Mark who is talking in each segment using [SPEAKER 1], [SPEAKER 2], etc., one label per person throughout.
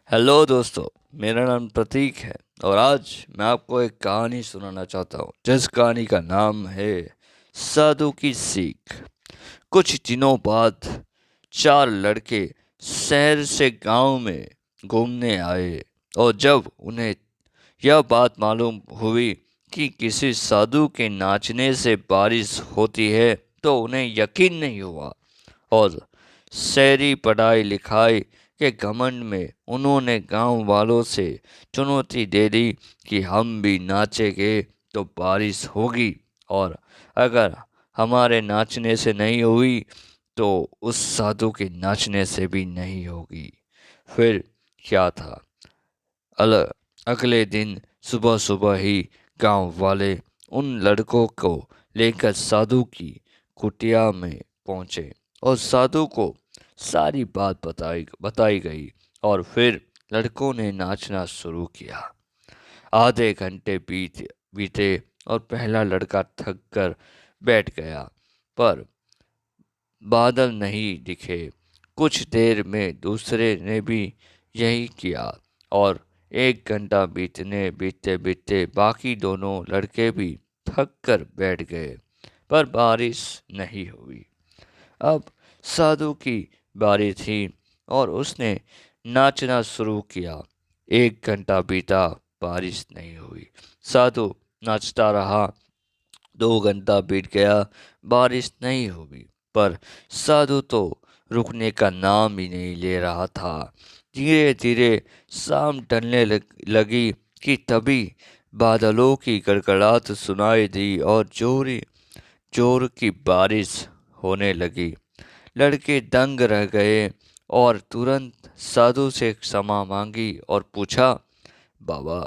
[SPEAKER 1] Hello दोस्तों। मेरा नाम प्रतीक है और आज मैं आपको एक कहानी सुनाना चाहता हूँ जिस कहानी का नाम है साधु की सीख। कुछ दिनों बाद चार लड़के शहर से गांव में घूमने आए और जब उन्हें यह बात मालूम हुई कि किसी साधु के नाचने से बारिश होती है तो उन्हें यकीन नहीं हुआ और शहरी पढ़ाई लिखाई के घमंड में उन्होंने गांव वालों से चुनौती दे दी कि हम भी नाचेंगे तो बारिश होगी और अगर हमारे नाचने से नहीं हुई तो उस साधु के नाचने से भी नहीं होगी। फिर क्या था, अल अगले दिन सुबह सुबह ही गांव वाले उन लड़कों को लेकर साधु की कुटिया में पहुंचे और साधु को सारी बात बताई गई और फिर लड़कों ने नाचना शुरू किया। आधे घंटे बीते और पहला लड़का थक कर बैठ गया, पर बादल नहीं दिखे। कुछ देर में दूसरे ने भी यही किया और एक घंटा बीतते बीतते बाकी दोनों लड़के भी थक कर बैठ गए, पर बारिश नहीं हुई। अब साधु की बारी थी और उसने नाचना शुरू किया। एक घंटा बीता, बारिश नहीं हुई। साधु नाचता रहा। 2 घंटा बीत गया, बारिश नहीं हुई, पर साधु तो रुकने का नाम ही नहीं ले रहा था। धीरे धीरे शाम ढलने लगी कि तभी बादलों की गड़गड़ाहट सुनाई दी और जोर की बारिश होने लगी। लड़के दंग रह गए और तुरंत साधु से क्षमा मांगी और पूछा, बाबा,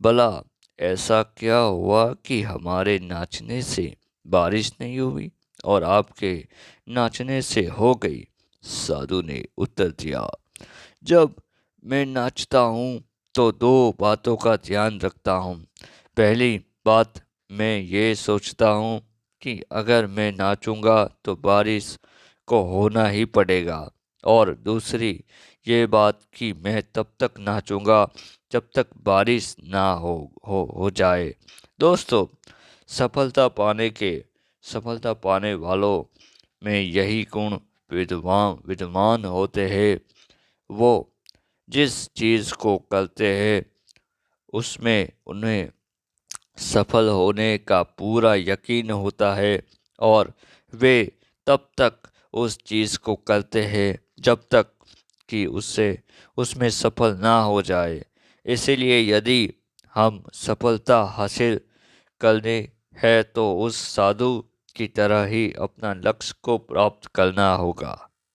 [SPEAKER 1] भला ऐसा क्या हुआ कि हमारे नाचने से बारिश नहीं हुई और आपके नाचने से हो गई? साधु ने उत्तर दिया, जब मैं नाचता हूँ तो दो बातों का ध्यान रखता हूँ। पहली बात, मैं ये सोचता हूँ कि अगर मैं नाचूंगा तो बारिश को होना ही पड़ेगा, और दूसरी ये बात कि मैं तब तक नाचूंगा जब तक बारिश ना हो जाए। दोस्तों, सफलता सफलता पाने वालों में यही गुण विद्वान होते हैं। वो जिस चीज़ को करते हैं उसमें उन्हें सफल होने का पूरा यकीन होता है और वे तब तक उस चीज़ को करते हैं जब तक कि उससे उसमें सफल ना हो जाए। इसीलिए यदि हम सफलता हासिल करनी है तो उस साधु की तरह ही अपना लक्ष्य को प्राप्त करना होगा।